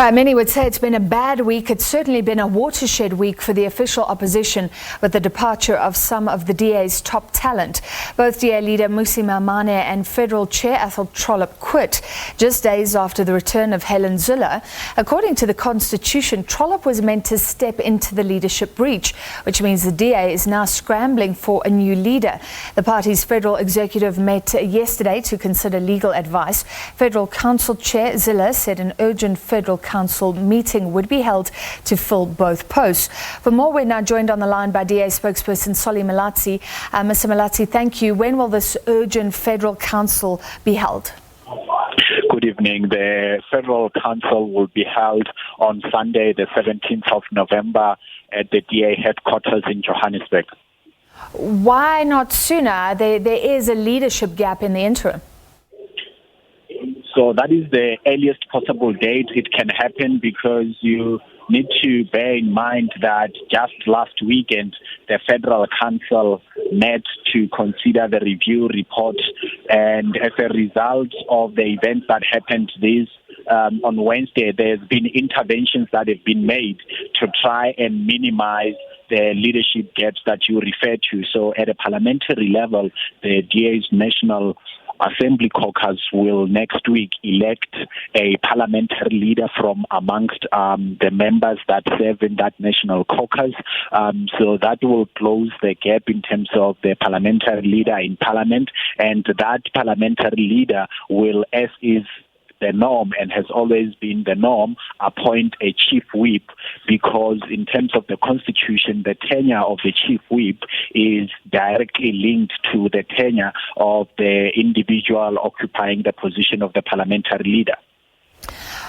Many would say it's been a bad week. It's certainly been a watershed week for the official opposition with the departure of some of the DA's top talent. Both DA leader Mmusi Maimane and federal chair Athol Trollip quit just days after the return of Helen Zille. According to the constitution, Trollip was meant to step into the leadership breach, which means the DA is now scrambling for a new leader. The party's federal executive met yesterday to consider legal advice. Federal Council Chair Zille said an urgent Federal Council meeting would be held to fill both posts. For more, we're now joined on the line by DA spokesperson Malatsi. Mr. Malatsi, thank you. When will this urgent Federal Council be held? Good evening. The Federal Council will be held on Sunday, the 17th of November at the DA headquarters in Johannesburg. Why not sooner? There is a leadership gap in the interim. So that is the earliest possible date it can happen, because you need to bear in mind that just last weekend the Federal Council met to consider the review report, and as a result of the events that happened on Wednesday, there's been interventions that have been made to try and minimize the leadership gaps that you refer to. So at a parliamentary level, the DA's National Assembly caucus will next week elect a parliamentary leader from amongst the members that serve in that national caucus. So that will close the gap in terms of the parliamentary leader in parliament, and that parliamentary leader will, as is the norm and has always been the norm, appoint a chief whip, because in terms of the constitution, the tenure of the chief whip is directly linked to the tenure of the individual occupying the position of the parliamentary leader.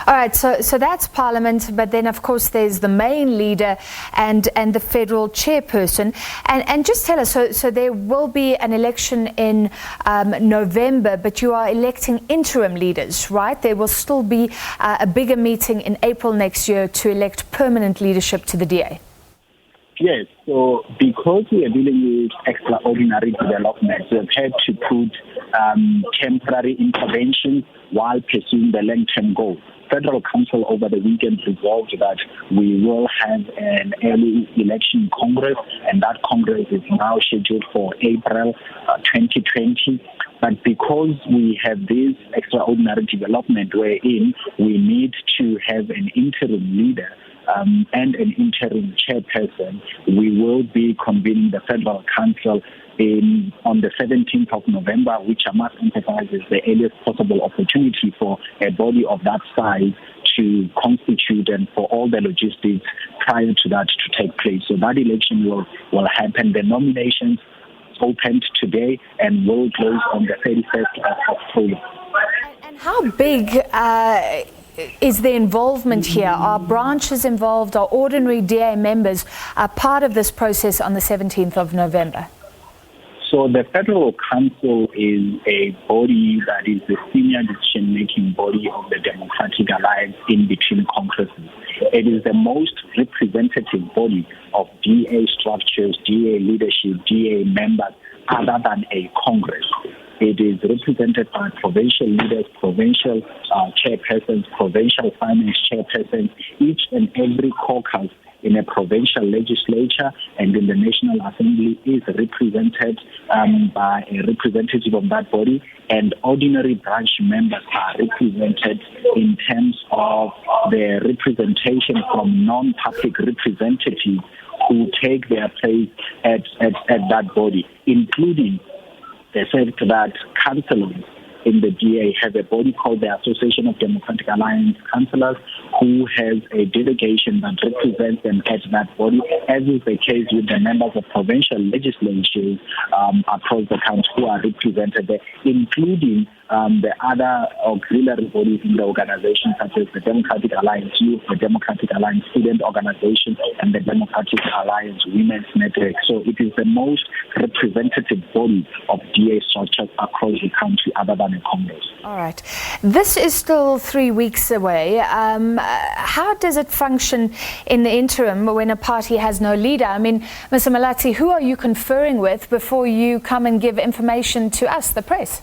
All right, so that's Parliament, but then of course there's the main leader and the federal chairperson. And just tell us, so there will be an election in November, but you are electing interim leaders, right? There will still be a bigger meeting in April next year to elect permanent leadership to the DA. Yes, so because we are dealing with extraordinary developments, we've had to put temporary interventions while pursuing the long-term goal. Federal Council over the weekend resolved that we will have an early election Congress, and that Congress is now scheduled for April 2020. But because we have this extraordinary development wherein we need to have an interim leader and an interim chairperson, we will be convening the Federal Council on the 17th of November, which I must emphasize is the earliest possible opportunity for a body of that size to constitute and for all the logistics prior to that to take place. So that election will happen. The nominations opened today and will close on the 31st of October. And how big is the involvement here? Are branches involved? Are ordinary DA members part of this process on the 17th of November? So the Federal Council is a body that is the senior decision-making body of the Democratic Alliance in between congresses. It is the most representative body of DA structures, DA leadership, DA members, other than a Congress. It is represented by provincial leaders, provincial chairpersons, provincial finance chairpersons. Each and every caucus in a provincial legislature and in the National Assembly is represented by a representative of that body, and ordinary branch members are represented in terms of their representation from non-public representatives who take their place at that body, including the fact that councillors in the DA have a body called the Association of Democratic Alliance Councillors, who has a delegation that represents them at that body, as is the case with the members of provincial legislatures across the country who are represented there, including the other auxiliary bodies in the organization, such as the Democratic Alliance Youth, the Democratic Alliance Student Organization, and the Democratic Alliance Women's Network. So it is the most representative body of DA structures across the country, other than a Congress. All right. This is still 3 weeks away. How does it function in the interim when a party has no leader? I mean, Mr. Malatsi, who are you conferring with before you come and give information to us, the press?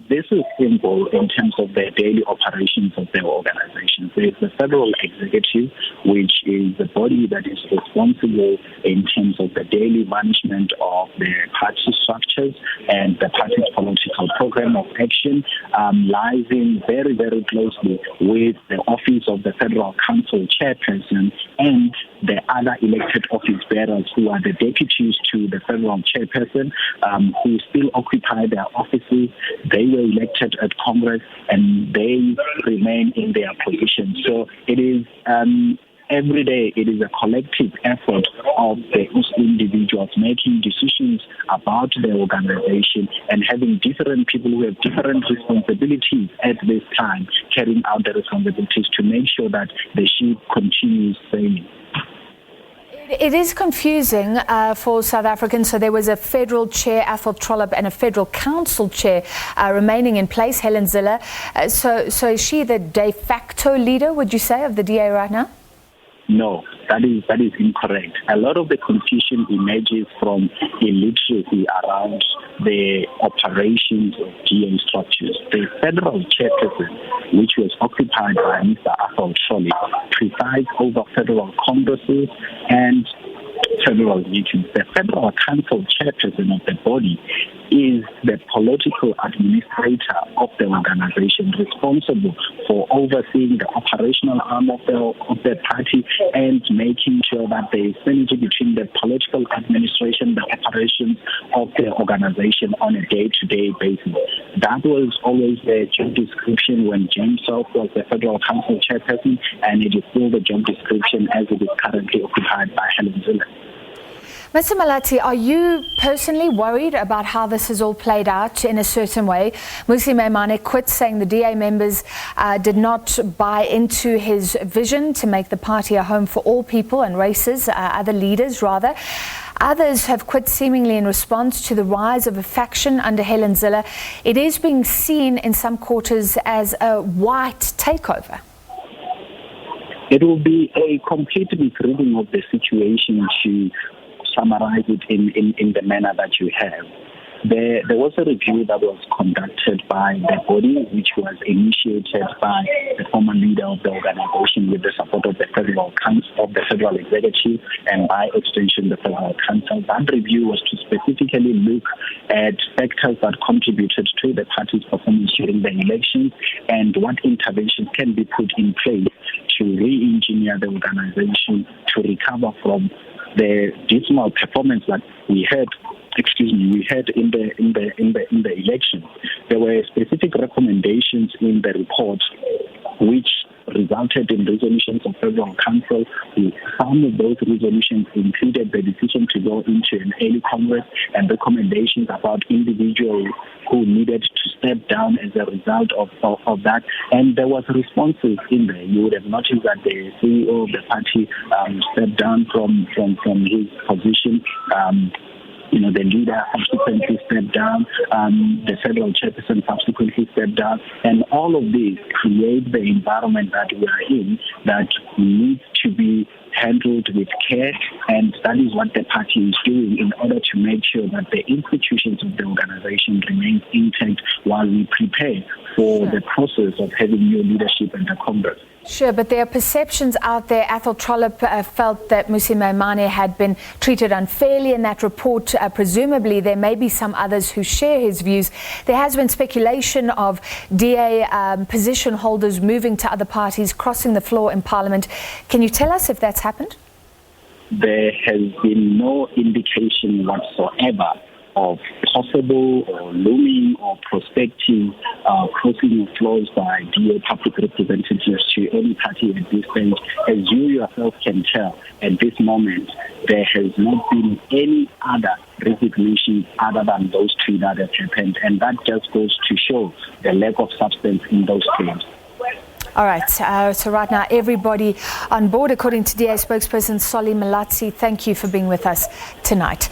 This is simple in terms of the daily operations of their organization. There is the federal executive, which is the body that is responsible in terms of the daily management of the party structures and the party's political program of action, lies in very, very closely with the office of the Federal Council chairperson and the other elected office bearers who are the deputies to the federal chairperson, who still occupy their offices. They were elected at Congress and they remain in their position. So it is every day it is a collective effort of those individuals making decisions about their organization and having different people who have different responsibilities at this time, carrying out the responsibilities to make sure that the ship continues sailing. It is confusing for South Africans. So there was a federal chair, Athol Trollip, and a federal council chair remaining in place, Helen Zille. So is she the de facto leader, would you say, of the DA right now? No, that is incorrect. A lot of the confusion emerges from illiteracy around the operations of DA structures. The federal chairperson, which was occupied by Mr. Athol Trollip, presides over federal congresses and federal meetings. The Federal Council chairperson of the body is the political administrator of the organization, responsible for overseeing the operational arm of the party and making sure that there is synergy between the political administration, the operations of the organization on a day-to-day basis. That was always the job description when James South was the Federal Council chairperson, and it is still the job description as it is currently occupied by Helen Zille. Mr. Malatsi, are you personally worried about how this has all played out in a certain way? Mmusi Maimane quit, saying the DA members did not buy into his vision to make the party a home for all people and races, other leaders rather. Others have quit seemingly in response to the rise of a faction under Helen Zille. It is being seen in some quarters as a white takeover. It will be a complete misreading of the situation to summarize it in the manner that you have. There was a review that was conducted by the body, which was initiated by the former leader of the organization with the support of the Federal Council, of the Federal Executive, and by extension the Federal Council. That review was to specifically look at factors that contributed to the party's performance during the elections and what interventions can be put in place to re-engineer the organization to recover from the dismal performance that we had in the election. There were specific recommendations in the report which resulted in resolutions of Federal Council. Some of those resolutions included the decision to go into an early Congress and recommendations about individuals who needed to step down as a result of that. And there was responses in there. You would have noticed that the CEO of the party stepped down from his position. The leader subsequently stepped down, the federal chairperson subsequently stepped down, and all of this create the environment that we are in that needs to be handled with care, and that is what the party is doing in order to make sure that the institutions of the organization remain intact while we prepare for the process of having new leadership in the Congress. Sure, but there are perceptions out there. Athol Trollip felt that Mmusi Maimane had been treated unfairly in that report. Presumably, there may be some others who share his views. There has been speculation of DA position holders moving to other parties, crossing the floor in Parliament. Can you tell us if that's happened? There has been no indication whatsoever of possible or looming or prospective crossing of floors by DA public representatives to any party at this stage. As you yourself can tell, at this moment, there has not been any other resignation other than those two that have happened, and that just goes to show the lack of substance in those claims. All right, so right now everybody on board, according to DA spokesperson Malatsi. Thank you for being with us tonight.